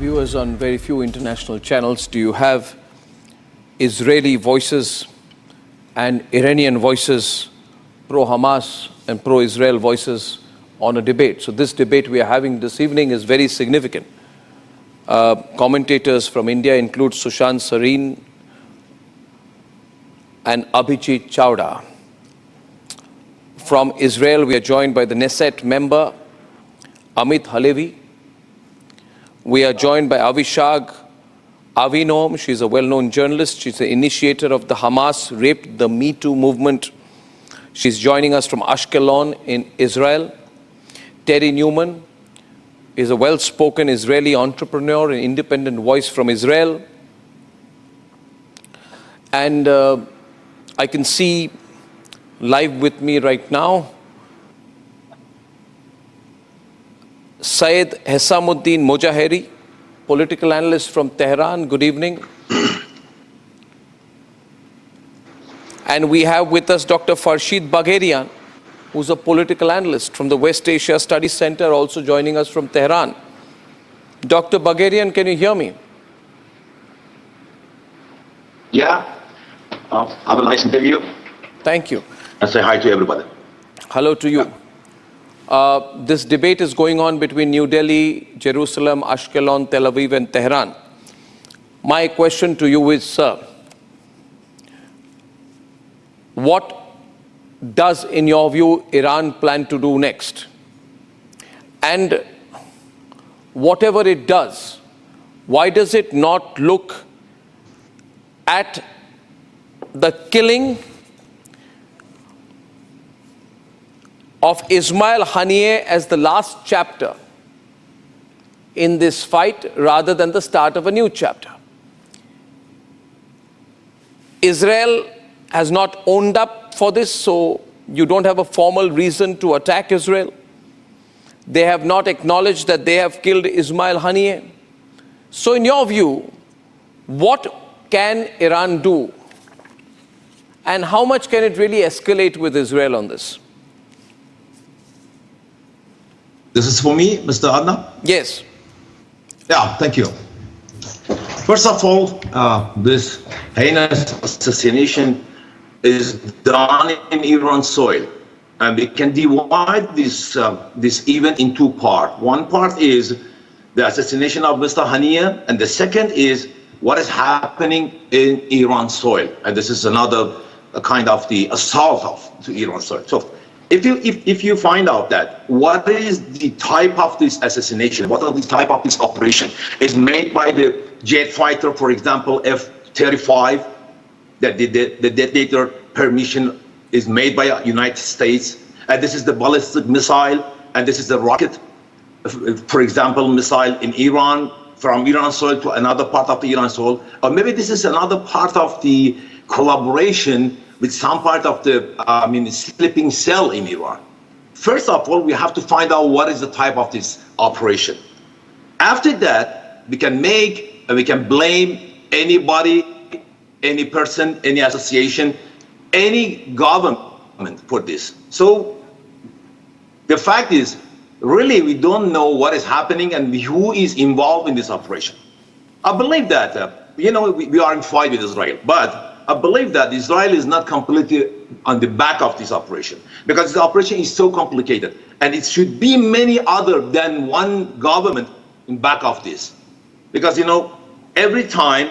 viewers on very few international channels, do you have Israeli voices and Iranian voices, pro-Hamas and pro-Israel voices on a debate? So this debate we are having this evening is very significant. Commentators from India include Sushant Sareen and Abhijit Chawda. From Israel, we are joined by the Knesset member Amit Halevi. We are joined by Avishag Avinoam. She's a well-known journalist. She's the initiator of the Hamas Raped the Me Too movement. She's joining us from Ashkelon in Israel. Terry Newman is a well-spoken Israeli entrepreneur and independent voice from Israel. And I can see live with me right now Syed Hesamuddin Mojaheri, political analyst from Tehran. Good evening. And we have with us Dr. Farshidbagherian, who's a political analyst from the West Asia Studies Center, also joining us from Tehran. Dr. Bagherian, can you hear me? Yeah. Have a nice interview. Thank you. And say hi to everybody. Hello to you. This debate is going on between New Delhi, Jerusalem, Ashkelon, Tel Aviv and Tehran. My question to you is, sir, what does, in your view, Iran plan to do next? And whatever it does, why does it not look at the killing of Ismail Haniyeh as the last chapter in this fight rather than the start of a new chapter? Israel has not owned up for this, so you don't have a formal reason to attack Israel. They have not acknowledged that they have killed Ismail Haniyeh. So in your view, what can Iran do? And how much can it really escalate with Israel on this? This is for me, Mr. Arnab? Yes. Yeah, thank you. First of all, this heinous assassination is done in Iran soil. And we can divide this event in two parts. One part is the assassination of Mr. Haniyeh, and the second is what is happening in Iran soil. And this is another kind of the assault to Iran soil. So if you find out that what is the type of this assassination, what are the type of this operation is made by the jet fighter, for example, F-35, that the detonator permission is made by United States, and this is the ballistic missile, and this is the rocket, for example, missile in Iran, from Iran soil to another part of the Iran soil, or maybe this is another part of the collaboration with some part of the sleeping cell in Iran. First of all, we have to find out what is the type of this operation. After that, we can blame anybody, any person, any association, any government for this. So the fact is, really, we don't know what is happening and who is involved in this operation. I believe that, we are in fight with Israel, but I believe that Israel is not completely on the back of this operation, because the operation is so complicated, and it should be many other than one government in back of this. Because every time,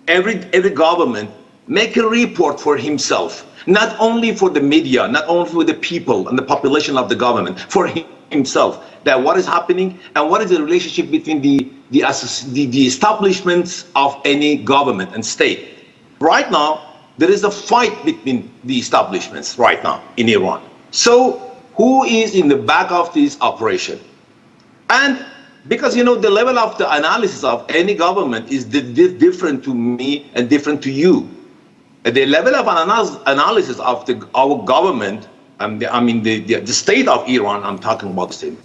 every government make a report for himself, not only for the media, not only for the people and the population of the government, for himself, that what is happening and what is the relationship between the establishments of any government and state. Right now, there is a fight between the establishments right now in Iran. So who is in the back of this operation? And because the level of the analysis of any government is different to me and different to you. The level of analysis of our government, the state of Iran, I'm talking about the state.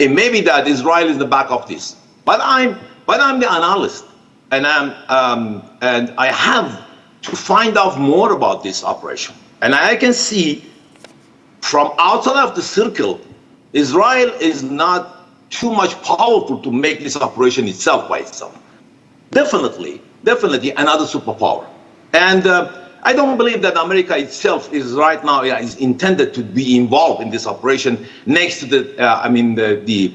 It may be that Israel is the back of this, but I'm the analyst, and I have to find out more about this operation. And I can see from outside of the circle, Israel is not too much powerful to make this operation itself by itself. Definitely another superpower. And I don't believe that America itself is right now is intended to be involved in this operation next to the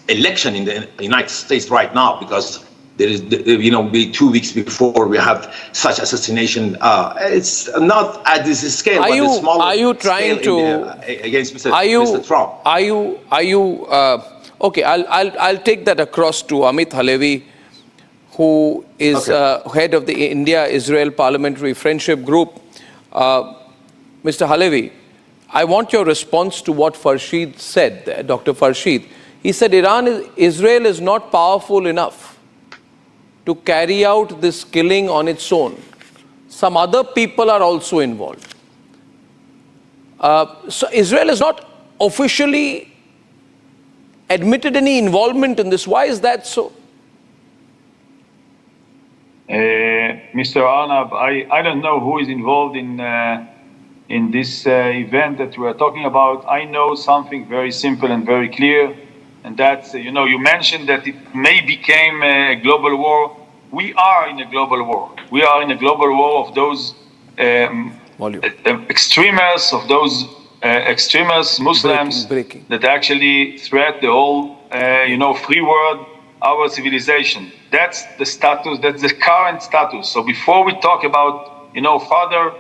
election in the United States right now, because there is, be 2 weeks before we have such assassination. It's not at this scale, but it's smaller. Are you trying to against Mr. Trump? Okay? I'll take that across to Amit Halevi, who is head of the India-Israel Parliamentary Friendship Group. Mr. Halevi, I want your response to what Farshid said, Dr. Farshid. He said Israel is not powerful enough to carry out this killing on its own. Some other people are also involved. So Israel has not officially admitted any involvement in this. Why is that so? Mr. Arnab, I don't know who is involved in this event that we are talking about. I know something very simple and very clear, and that's, you mentioned that it may become a global war. We are in a global war. We are in a global war of those extremists, of those extremist Muslims that actually threat the whole, free world, our civilization. That's the status, that's the current status. So before we talk about, further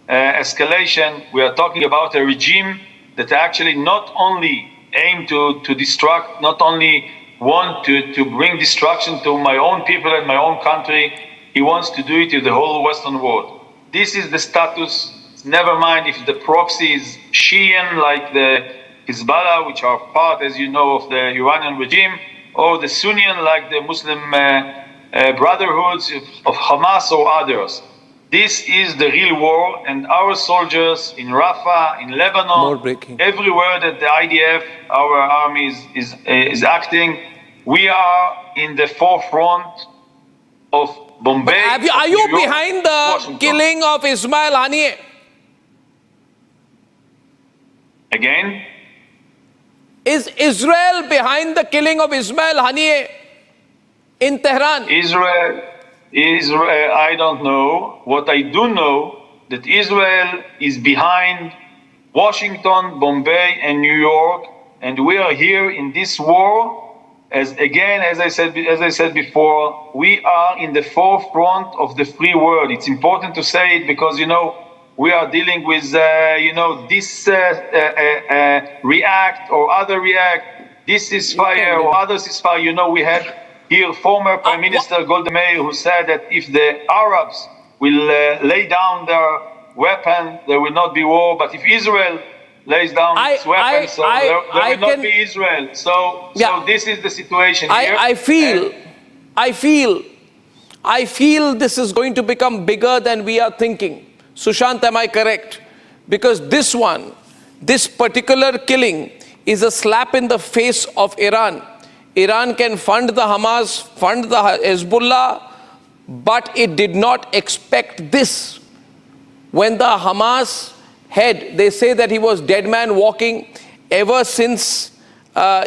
escalation, we are talking about a regime that actually not only aim to destruct, not only want to bring destruction to my own people and my own country, he wants to do it to the whole Western world. This is the status. Never mind if the proxy is Shian, like the Hezbollah, which are part, as you know, of the Iranian regime, or the Sunnian, like the Muslim brotherhoods of Hamas or others. This is the real war, and our soldiers in Rafah, in Lebanon, everywhere that the IDF, our army, is acting, we are in the forefront of Bombay. Are you behind the Washington killing of Ismail Haniyeh? Again? Is Israel behind the killing of Ismail Haniyeh in Tehran? Israel, I don't know. What I do know, that Israel is behind Washington, Bombay, and New York, and we are here in this war. As I said before, we are in the forefront of the free world. It's important to say it because we are dealing with this react or other react, this ceasefire or other ceasefire. We had here former Prime Minister Golda Meir, who said that if the Arabs will lay down their weapon, there will not be war. But if Israel lays down its weapons, there will not be Israel. So this is the situation here. I feel this is going to become bigger than we are thinking. Sushant, am I correct? Because this particular killing is a slap in the face of Iran. Iran can fund the Hamas, fund the Hezbollah, but it did not expect this. When the Hamas head, they say that he was dead man walking ever since, the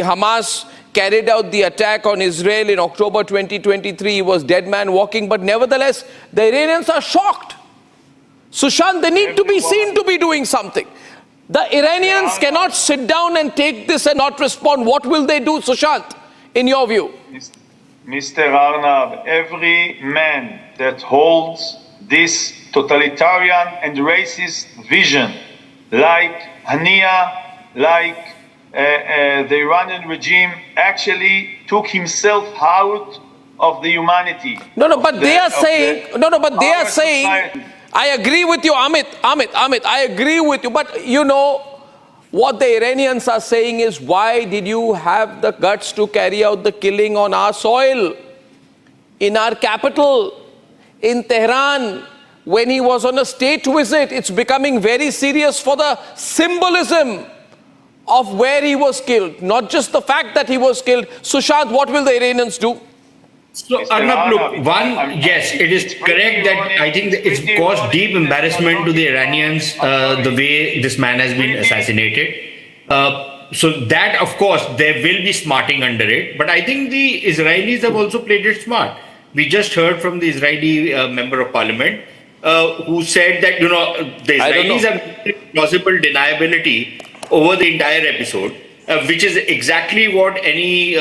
Hamas carried out the attack on Israel in October 2023. He was dead man walking, but nevertheless, the Iranians are shocked. Sushant, they need to be seen to be doing something. The Iranians cannot sit down and take this and not respond. What will they do, Sushant, in your view? Mr. Arnab, every man that holds this totalitarian and racist vision, like Haniyeh, like the Iranian regime, actually took himself out of the humanity. But they are saying, I agree with you, Amit, I agree with you. But what the Iranians are saying is, why did you have the guts to carry out the killing on our soil, in our capital, in Tehran, when he was on a state visit? It's becoming very serious for the symbolism of where he was killed, not just the fact that he was killed. Sushant, what will the Iranians do? So, Arnab, look, yes, it is correct that I think that it's caused deep embarrassment to the Iranians, the way this man has been assassinated. So that, of course, there will be smarting under it. But I think the Israelis have also played it smart. We just heard from the Israeli member of parliament who said that, the Israelis have plausible deniability over the entire episode, which is exactly what any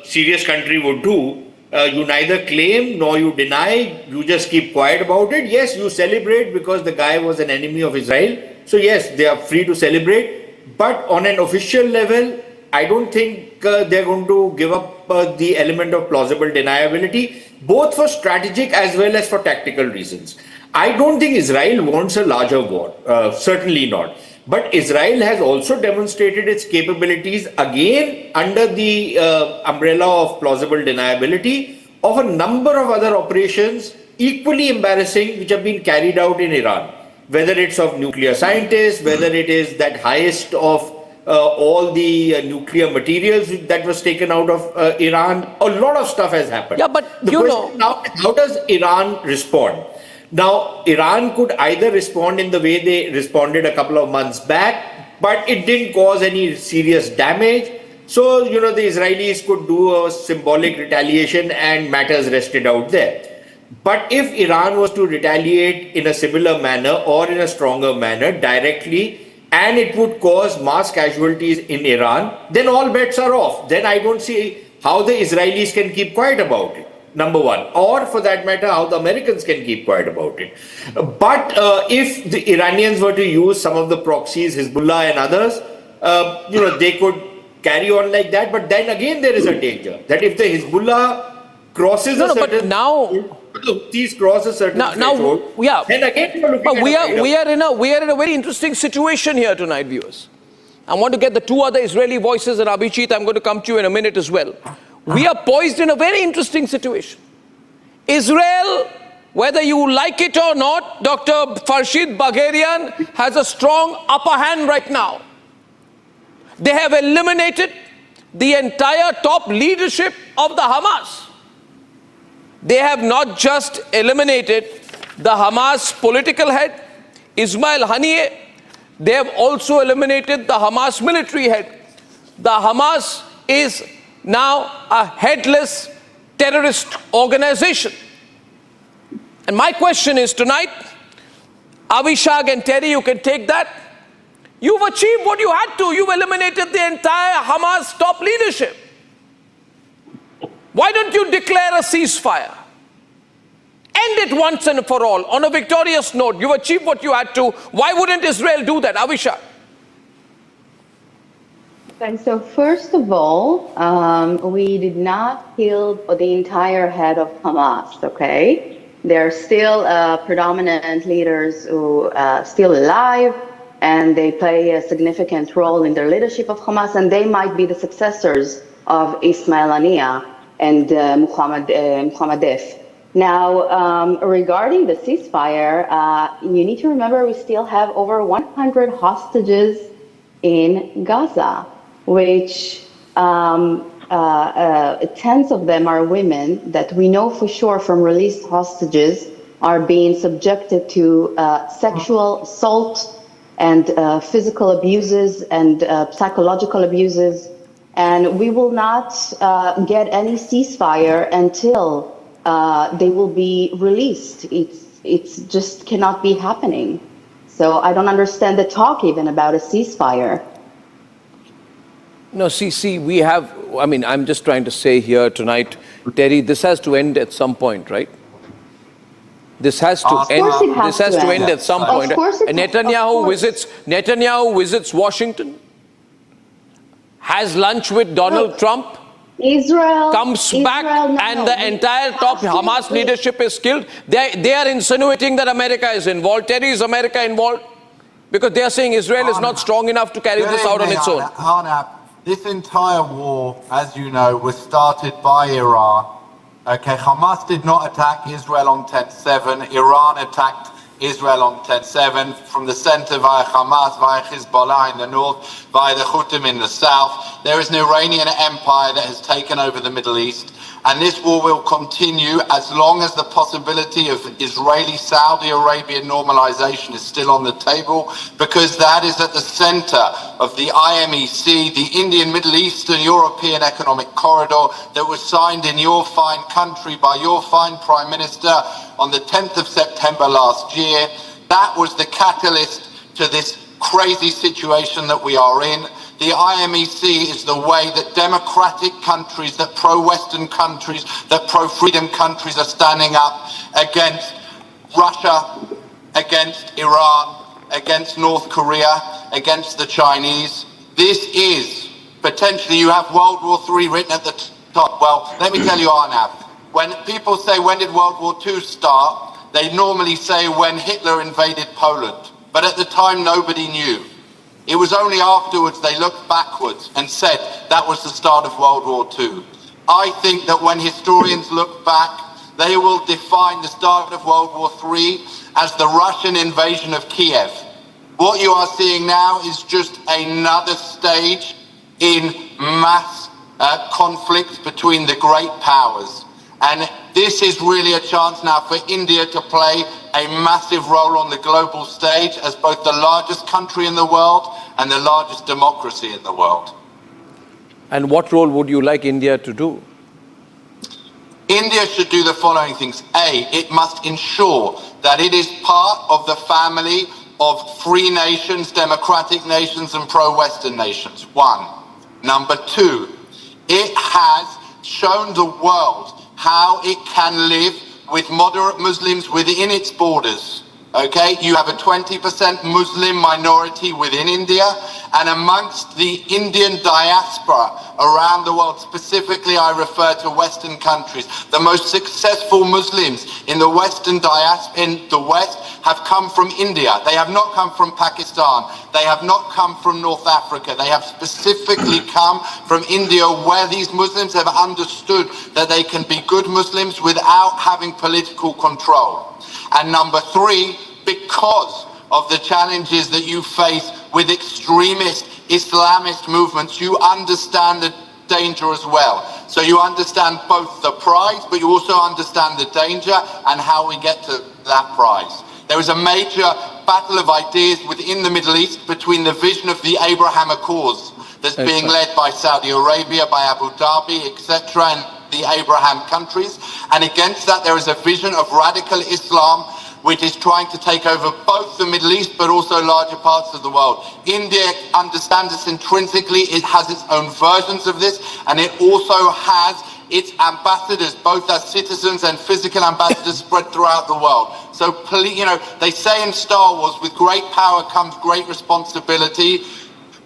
serious country would do. You neither claim nor you deny, you just keep quiet about it. Yes, you celebrate because the guy was an enemy of Israel. So yes, they are free to celebrate. But on an official level, I don't think they're going to give up the element of plausible deniability, both for strategic as well as for tactical reasons. I don't think Israel wants a larger war, certainly not. But Israel has also demonstrated its capabilities again under the umbrella of plausible deniability of a number of other operations equally embarrassing which have been carried out in Iran. Whether it's of nuclear scientists, whether it is that highest of all the nuclear materials that was taken out of Iran, a lot of stuff has happened. Yeah, but now, how does Iran respond? Now, Iran could either respond in the way they responded a couple of months back, but it didn't cause any serious damage. So, the Israelis could do a symbolic retaliation and matters rested out there. But if Iran was to retaliate in a similar manner or in a stronger manner directly, and it would cause mass casualties in Iran, then all bets are off. Then I don't see how the Israelis can keep quiet about it. Number one, or for that matter, how the Americans can keep quiet about it. But if the Iranians were to use some of the proxies, Hezbollah and others, they could carry on like that. But then again, there is a danger that if the Hezbollah crosses a certain threshold, then again we are in a very interesting situation here tonight, viewers. I want to get the two other Israeli voices, and Abhijit, I'm going to come to you in a minute as well. We are poised in a very interesting situation. Israel, whether you like it or not, Dr. Farshidbagherian has a strong upper hand right now. They have eliminated the entire top leadership of the Hamas. They have not just eliminated the Hamas political head, Ismail Haniyeh, they have also eliminated the Hamas military head. The Hamas is now a headless terrorist organization. And my question is tonight, Avishag and Terry, you can take that. You've achieved what you had to. You've eliminated the entire Hamas top leadership. Why don't you declare a ceasefire? End it once and for all on a victorious note. You've achieved what you had to. Why wouldn't Israel do that? Avishag. And so first of all, we did not kill the entire head of Hamas, okay? There are still predominant leaders who are still alive, and they play a significant role in the leadership of Hamas, and they might be the successors of Ismail Haniyeh and Muhammad Def. Now, regarding the ceasefire, you need to remember we still have over 100 hostages in Gaza, which tens of them are women that we know for sure from released hostages are being subjected to sexual assault and physical abuses and psychological abuses. And we will not get any ceasefire until they will be released. It's just cannot be happening. So I don't understand the talk even about a ceasefire. No, see, we have, I mean, I'm just trying to say here tonight, Terry, this has to end at some point, right? This has to end. This has to end at some point. And Netanyahu visits Washington, has lunch with Donald Trump, Israel comes back, and the entire top Hamas leadership is killed. They are insinuating that America is involved. Terry, is America involved? Because they are saying Israel is not strong enough to carry this out on its own. Arnab, this entire war, as you know, was started by Iran. Okay, Hamas did not attack Israel on 10/7. Iran attacked Israel on 10/7, from the center via Hamas, via Hezbollah in the north, via the Houthis in the south. There is an Iranian empire that has taken over the Middle East, and this war will continue as long as the possibility of Israeli-Saudi Arabia normalization is still on the table, because that is at the center of the IMEC, the Indian, Middle Eastern, European Economic Corridor that was signed in your fine country by your fine Prime Minister on the 10th of September last year. That was the catalyst to this crazy situation that we are in. The IMEC is the way that democratic countries, that pro-Western countries, that pro-freedom countries are standing up against Russia, against Iran, against North Korea, against the Chinese. This is potentially, you have World War III written at the top. Well, let me tell you, Arnab, when people say, when did World War II start? They normally say when Hitler invaded Poland. But at the time, nobody knew. It was only afterwards they looked backwards and said that was the start of World War II. I think that when historians look back, they will define the start of World War III as the Russian invasion of Kiev. What you are seeing now is just another stage in mass conflict between the great powers. And this is really a chance now for India to play a massive role on the global stage as both the largest country in the world and the largest democracy in the world. And what role would you like India to do? India should do the following things. A, it must ensure that it is part of the family of free nations, democratic nations, and pro-Western nations. One. Number two, it has shown the world how it can live with moderate Muslims within its borders. Okay, you have a 20% Muslim minority within India, and amongst the Indian diaspora around the world, specifically I refer to Western countries, the most successful Muslims in the Western diaspora, in the West, have come from India. They have not come from Pakistan. They have not come from North Africa. They have specifically come from India, where these Muslims have understood that they can be good Muslims without having political control. And number three, because of the challenges that you face with extremist Islamist movements, you understand the danger as well. So you understand both the prize, but you also understand the danger and how we get to that prize. There is a major battle of ideas within the Middle East between the vision of the Abraham Accords that's being led by Saudi Arabia, by Abu Dhabi, etc., and the Abraham countries. And against that, there is a vision of radical Islam, which is trying to take over both the Middle East, but also larger parts of the world. India understands this intrinsically. It has its own versions of this, and it also has its ambassadors, both as citizens and physical ambassadors, spread throughout the world. So, please, you know, they say in Star Wars, with great power comes great responsibility.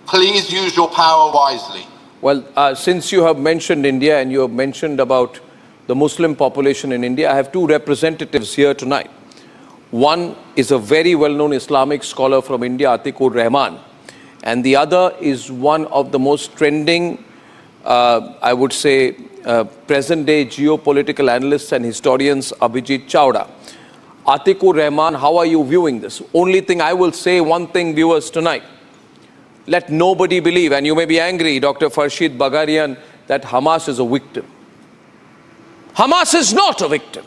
Please use your power wisely. Well, since you have mentioned India and you have mentioned about the Muslim population in India, I have two representatives here tonight. One is a very well-known Islamic scholar from India, Atikur Rahman, and the other is one of the most trending, I would say, present-day geopolitical analysts and historians, Abhijit Chawda. Atikur Rahman, how are you viewing this? Only thing I will say, one thing, viewers, tonight. Let nobody believe, and you may be angry, Dr. Farshidbagherian, that Hamas is a victim. Hamas is not a victim.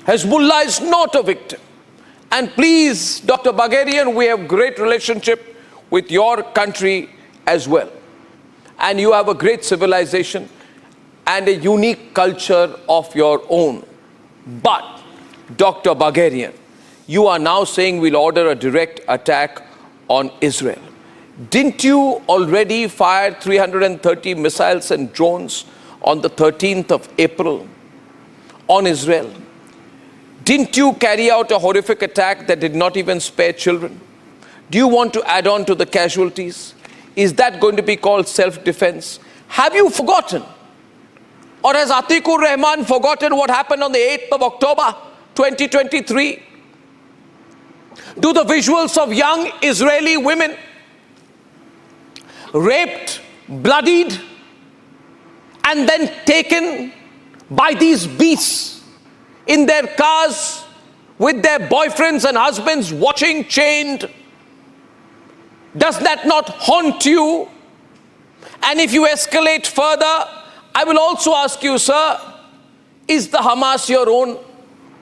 Hezbollah is not a victim. And please, Dr. Bagherian, we have great relationship with your country as well. And you have a great civilization and a unique culture of your own. But, Dr. Bagherian, you are now saying we'll order a direct attack on Israel. Didn't you already fire 330 missiles and drones on the 13th of April on Israel? Didn't you carry out a horrific attack that did not even spare children? Do you want to add on to the casualties? Is that going to be called self-defense? Have you forgotten? Or has Atikur Rahman forgotten what happened on the 8th of October, 2023? Do the visuals of young Israeli women raped, bloodied, and then taken by these beasts in their cars with their boyfriends and husbands watching chained? Does that not haunt you? And if you escalate further, I will also ask you, sir, is the Hamas your own?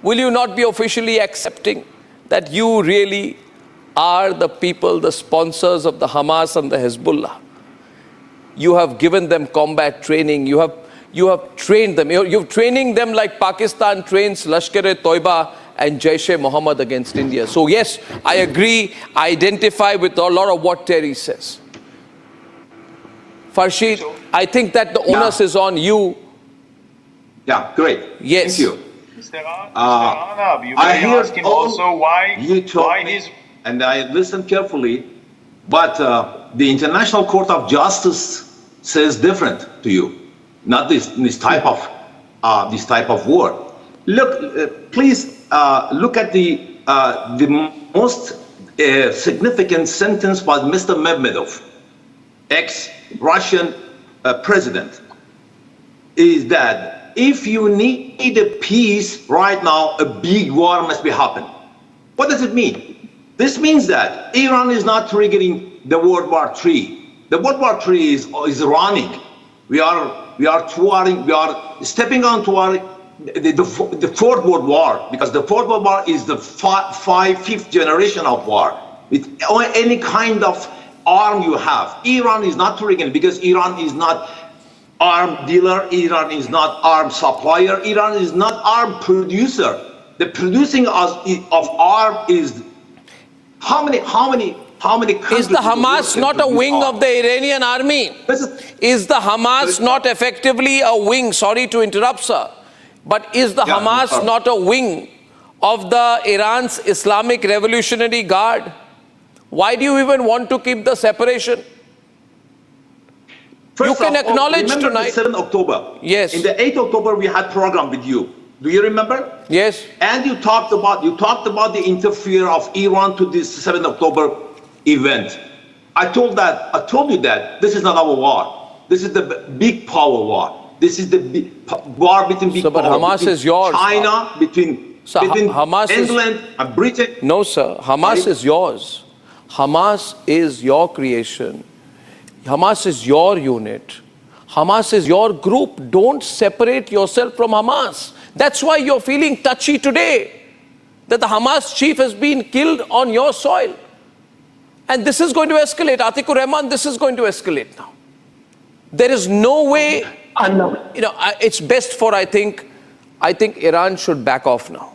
Will you not be officially accepting that you really are the people, the sponsors of the Hamas and the Hezbollah? You have given them combat training. You have trained them. You're training them like Pakistan trains Lashkar-e-Toiba and Jaish-e-Mohammed against India. So yes, I agree. I identify with a lot of what Terry says. Farshid, I think that the onus is on you. Yeah, great. Yes. Thank you. Mr. Arnab, you I may hear ask him all also why he's... And I listened carefully, but the International Court of Justice says different to you. Not this type of war. Look, please look at the most significant sentence by Mr. Medvedev, ex-Russian president, is that if you need a peace right now, a big war must be happening. What does it mean? This means that Iran is not triggering the World War III. The World War III is running. We are stepping on toward the Fourth World War, because the Fourth World War is the fifth generation of war. With any kind of arm you have, Iran is not triggering, because Iran is not arm dealer, Iran is not arm supplier, Iran is not arm producer. The producing of arm is how many countries? Is the Hamas not a wing of the Iranian army? Is the Hamas not effectively a wing? Sorry to interrupt, sir. But is the Hamas not a wing of the Iran's Islamic Revolutionary Guard? Why do you even want to keep the separation? First you can acknowledge remember tonight. The 7th October. Yes. In the 8th October, we had program with you. Do you remember? Yes. And you talked about the interference of Iran to this 7th October event. I told you that this is not our war. This is the big power war. This is the big war between big power. But Hamas is yours. China, between Hamas England and Britain. No, sir. Hamas is yours. Hamas is your creation. Hamas is your unit. Hamas is your group. Don't separate yourself from Hamas. That's why you're feeling touchy today, that the Hamas chief has been killed on your soil. And this is going to escalate. Atikur Rahman, this is going to escalate now. There is no way, it's best for, I think Iran should back off now.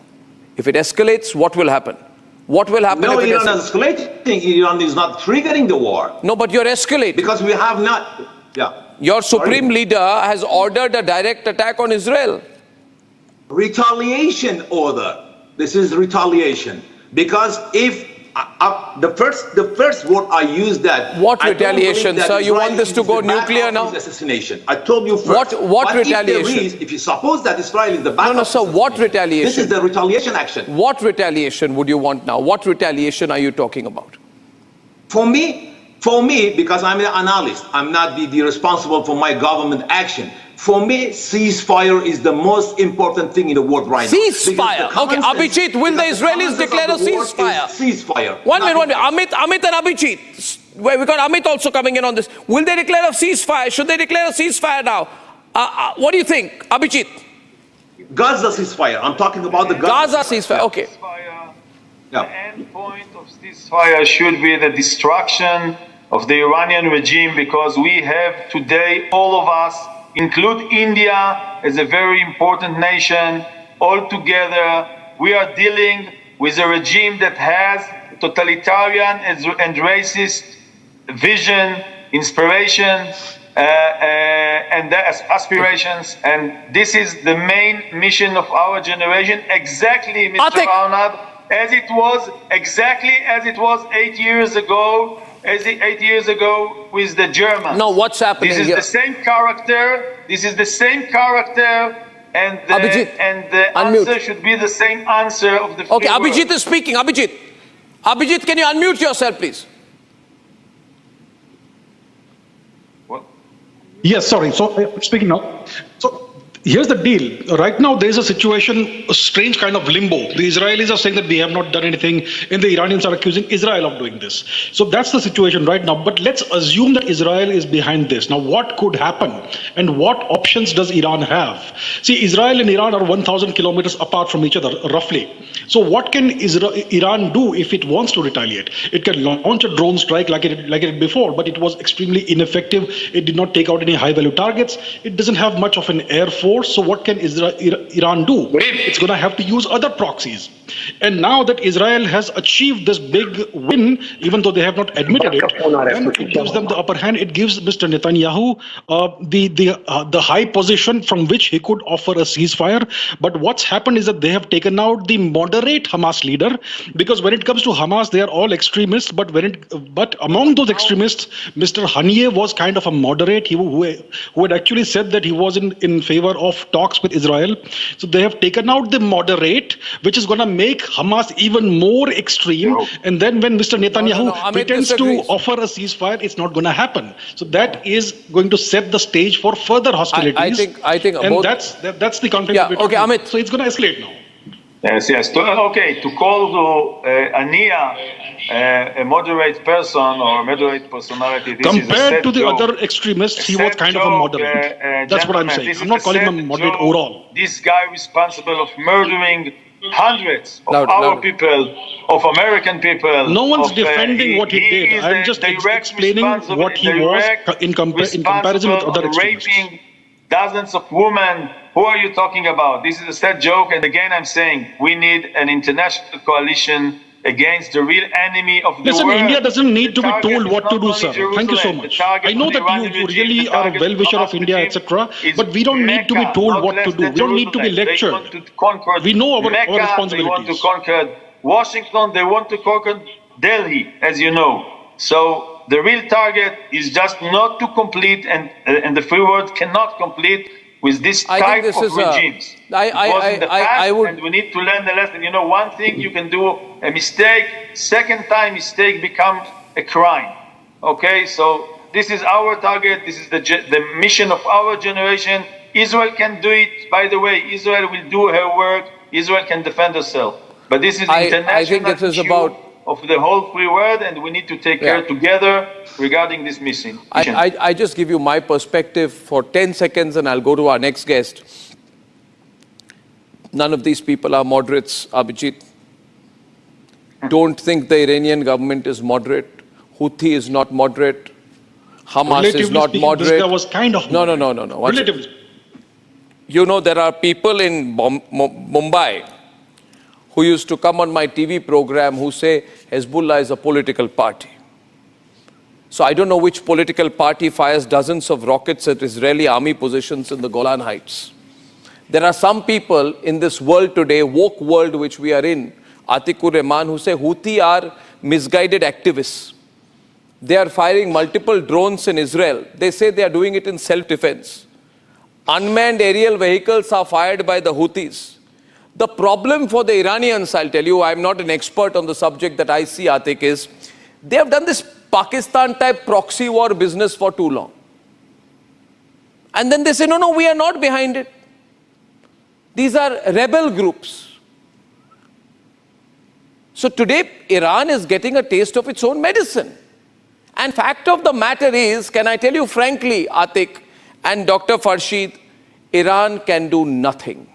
If it escalates, what will happen? What will happen if it Iran is escalating? Iran is not triggering the war. No, but you're escalating. Because we have not, Your supreme leader has ordered a direct attack on Israel. Retaliation order. This is retaliation. Because if the first word I used that. What retaliation, sir? You want this to go nuclear now? Assassination. I told you first. What retaliation? If you suppose that Israel is the back. No, sir. What retaliation? This is the retaliation action. What retaliation would you want now? What retaliation are you talking about? For me, because I'm an analyst, I'm not the responsible for my government action. For me, ceasefire is the most important thing in the world right now. Ceasefire. Okay, Abhijit, will the Israelis declare a ceasefire? Ceasefire. One minute. Amit and Abhijit. We got Amit also coming in on this. Will they declare a ceasefire? Should they declare a ceasefire now? What do you think, Abhijit? Gaza ceasefire. I'm talking about the Gaza ceasefire. Okay. The end point of ceasefire should be the destruction of the Iranian regime, because we have today, all of us, include India as a very important nation, all together, we are dealing with a regime that has totalitarian and racist vision, inspiration, and aspirations. And this is the main mission of our generation, exactly, Mr. Arnab, as it was 8 years ago. 8 years ago with the Germans. No, what's happening here? This is the same character. And the answer should be the same answer of the free Okay, Abhijit world. is speaking. Abhijit, can you unmute yourself, please? What? Yes, sorry. So speaking now. So Here's the deal. Right now, there's a situation, a strange kind of limbo. The Israelis are saying that we have not done anything, and the Iranians are accusing Israel of doing this. So that's the situation right now. But let's assume that Israel is behind this. Now, what could happen, and what options does Iran have? See, Israel and Iran are 1,000 kilometers apart from each other, roughly. So what can Iran do if it wants to retaliate? It can launch a drone strike like it did before, but it was extremely ineffective. It did not take out any high-value targets. It doesn't have much of an air force. So what can Iran do? It's going to have to use other proxies. And now that Israel has achieved this big win, even though they have not admitted it, then it gives them the upper hand. It gives Mr. Netanyahu the high position from which he could offer a ceasefire. But what's happened is that they have taken out the moderate Hamas leader, because when it comes to Hamas, they are all extremists. But among those extremists, Mr. Haniyeh was kind of a moderate, who had actually said that he was in favor of talks with Israel. So they have taken out the moderate, which is going to make Hamas even more extreme. And then when Mr. Netanyahu pretends to offer a ceasefire, it's not going to happen. So that is going to set the stage for further hostilities. I think and that's the conflict. Yeah, okay, Amit. So it's going to escalate now. Yes. To call to Haniyeh a moderate person or a moderate personality. This compared to the joke. Other extremists, he was kind of a moderate. That's what I'm saying. I'm not calling him a moderate overall. This guy responsible of murdering hundreds of our people, of American people. No one's defending what he did. I'm just explaining what he was in comparison with other extremists. Raping dozens of women. Who are you talking about? This is a sad joke. And again, I'm saying we need an international coalition against the real enemy of the world. Listen, India doesn't need to be told what to do, sir. Thank you so much. I know that you really are a well-wisher of India, etc. But we don't need to be told what to do. We don't need to be lectured. We know our responsibilities. They want to conquer Washington. They want to conquer Delhi, as you know. So the real target is just not to complete, and the free world cannot complete with this type of regimes. And we need to learn the lesson. You know, one thing you can do a mistake, second time mistake becomes a crime. Okay, so this is our target. This is the mission of our generation. Israel can do it. By the way, Israel will do her work. Israel can defend herself. But this is international issue of the whole free world, and we need to take care together regarding this mission. I just give you my perspective for 10 seconds and I'll go to our next guest. None of these people are moderates, Abhijit. Don't think the Iranian government is moderate. Houthi is not moderate. Hamas is not moderate. This guy was kind of No. Relatively. You know, there are people in Mumbai who used to come on my TV program who say Hezbollah is a political party. So I don't know which political party fires dozens of rockets at Israeli army positions in the Golan Heights. There are some people in this world today, woke world which we are in, Atikur Rahman, who say Houthi are misguided activists. They are firing multiple drones in Israel. They say they are doing it in self-defense. Unmanned aerial vehicles are fired by the Houthis. The problem for the Iranians, I'll tell you, I'm not an expert on the subject that I see, Atik, is they have done this Pakistan-type proxy war business for too long. And then they say, no, we are not behind it. These are rebel groups. So today, Iran is getting a taste of its own medicine. And fact of the matter is, can I tell you frankly, Atik and Dr. Farshid, Iran can do nothing.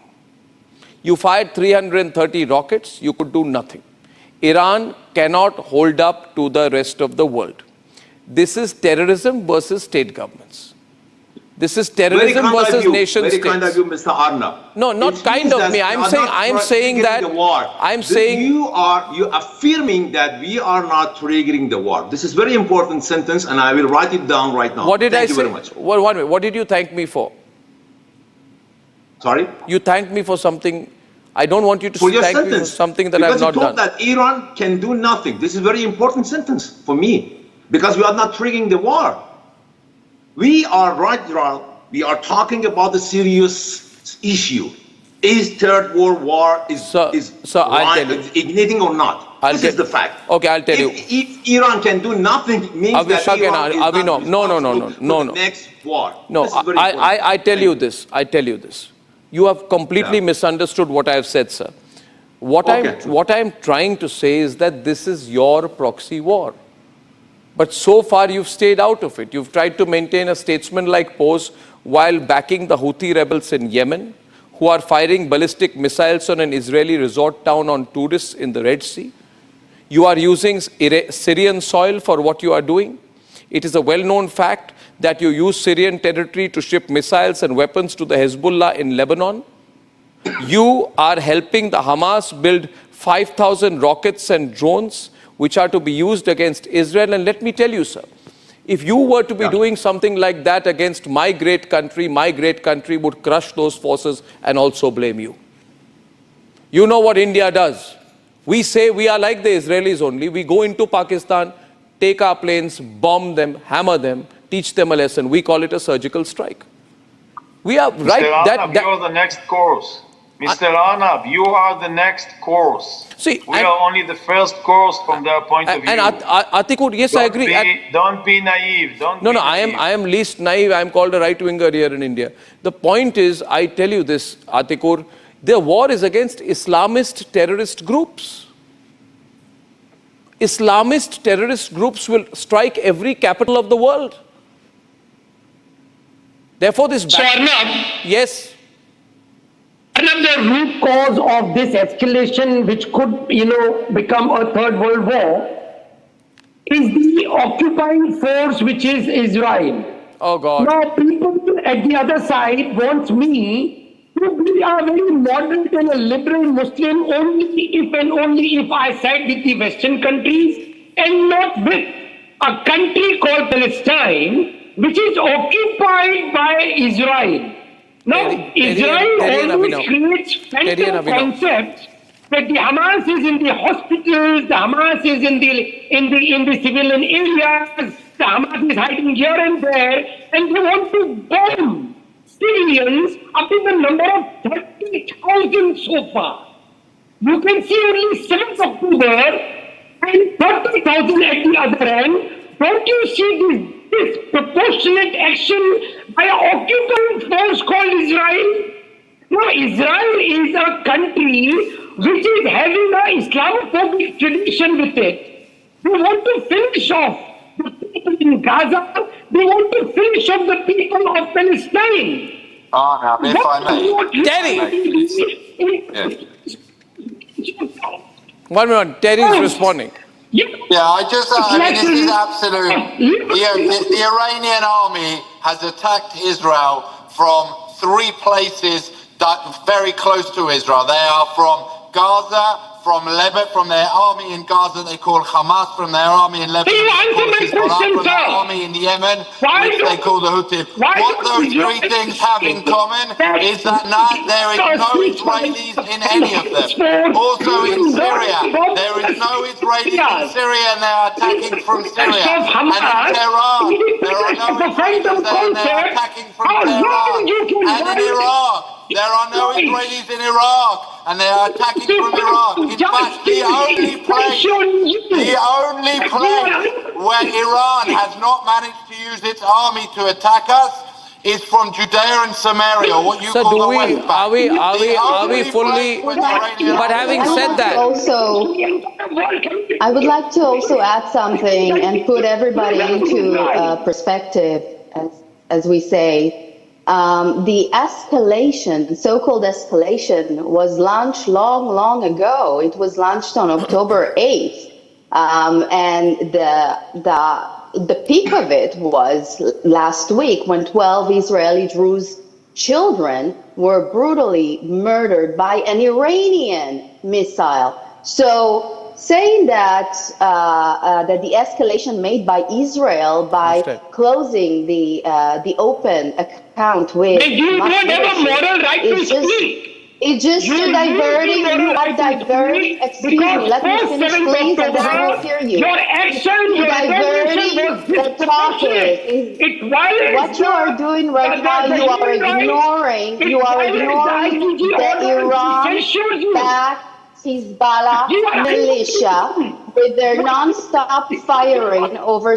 You fired 330 rockets, you could do nothing. Iran cannot hold up to the rest of the world. This is terrorism versus state governments. This is terrorism versus nation states. Very kind of you, Mr. Arnab. No, not kind of me. I'm saying that you are affirming that we are not triggering the war. This is very important sentence, and I will write it down right now. What did I say? Thank you very much. Well, one minute. What did you thank me for? Sorry? You thanked me for something. I don't want you to thank me for something that I have not done. Because you told that Iran can do nothing. This is a very important sentence for me. Because we are not triggering the war. We are talking about a serious issue. Is Third World War igniting or not? This is the fact. Okay, I'll tell you. If Iran can do nothing, it means that Iran is not responsible for the next war. No, I tell you this. You have completely misunderstood what I have said, sir. What I'm trying to say is that this is your proxy war. But so far you've stayed out of it. You've tried to maintain a statesman-like pose while backing the Houthi rebels in Yemen, who are firing ballistic missiles on an Israeli resort town on tourists in the Red Sea. You are using Syrian soil for what you are doing. It is a well-known fact that you use Syrian territory to ship missiles and weapons to the Hezbollah in Lebanon. You are helping the Hamas build 5,000 rockets and drones, which are to be used against Israel. And let me tell you, sir, if you were to be doing something like that against my great country would crush those forces and also blame you. You know what India does. We say we are like the Israelis only. We go into Pakistan, take our planes, bomb them, hammer them, teach them a lesson. We call it a surgical strike. We are right. Mr. Arnab, you are the next course. Mr. Arnab, you are the next course. See, we are only the first course from their point of view. And Atikur, yes, I agree. Don't be naive. I am least naive. I am called a right-winger here in India. The point is, I tell you this, Atikur, the war is against Islamist terrorist groups. Islamist terrorist groups will strike every capital of the world. Therefore, this... So, Arnab, yes. Arnab, the root cause of this escalation, which could, become a third world war, is the occupying force, which is Israel. Oh, God. Now, people at the other side want me to be a very moderate and a liberal Muslim only if I side with the Western countries and not with a country called Palestine, which is occupied by Israel. Now, Israel always creates phantom concepts that the Hamas is in the hospitals, the Hamas is in the civilian areas, the Hamas is hiding here and there, and they want to bomb civilians up in the number of 30,000 so far. You can see only 7th October and 30,000 at the other end. Don't you see this disproportionate action by an occupying force called Israel? Now, Israel is a country which is having an Islamophobic tradition with it. They want to finish off the people in Gaza. They want to finish off the people of Palestine. Now, if I may. Terry! One minute, Terry is responding. Yeah, I mean, this is absolute. The Iranian army has attacked Israel from 3 places very close to Israel. They are from Gaza, from Lebanon, from their army in Gaza they call Hamas, from their army in Lebanon they call Hezbollah, from their army in Yemen, which they call the Houthis. What those 3 things have in common is that there is no Israelis in any of them. Also in Syria, there is no Israelis in Syria and they are attacking from Syria. And in Tehran, there are no Israelis there and they are attacking from Tehran. And in Iraq, there are no Israelis in Iraq and they are attacking from Iraq. In fact, the only place where Iran has not managed to use its army to attack us is from Judea and Samaria, what you call the West Bank. Are we fully... But having said that... I would like to also add something and put everybody into perspective, as we say. The escalation, so-called escalation, was launched long ago. It was launched on October 8th. And the peak of it was last week when 12 Israeli Druze children were brutally murdered by an Iranian missile. So saying that that the escalation made by Israel by closing the open account with you don't have a moral right to speak. It's just diverting. You are diverting. Excuse me. Let me finish, please, and then I will hear you. Your action, your diverting the topic. What you are doing right now, you are ignoring. You are ignoring the Iran-backed Hezbollah militia with their non-stop firing over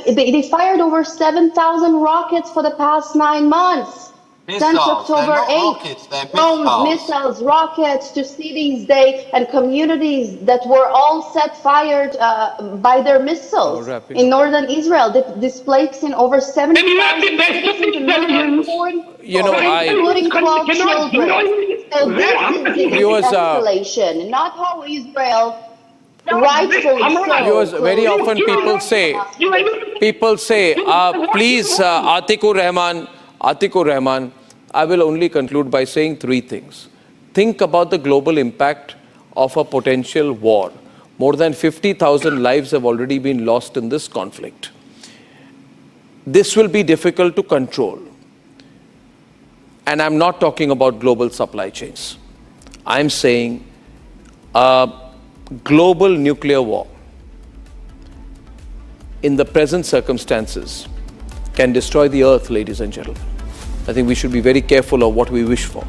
they fired over 7,000 rockets for the past 9 months. since October 8th, from missiles, rockets, to cities and communities that were all set fired by their missiles in northern Israel, displacing over 70,000 citizens, including 12 children. So this is escalation, not how Israel rightfully so. Viewers, very often people say, please, Atikur Rahman, I will only conclude by saying three things. Think about the global impact of a potential war. More than 50,000 lives have already been lost in this conflict. This will be difficult to control. And I'm not talking about global supply chains. I'm saying a global nuclear war in the present circumstances can destroy the earth, ladies and gentlemen. I think we should be very careful of what we wish for.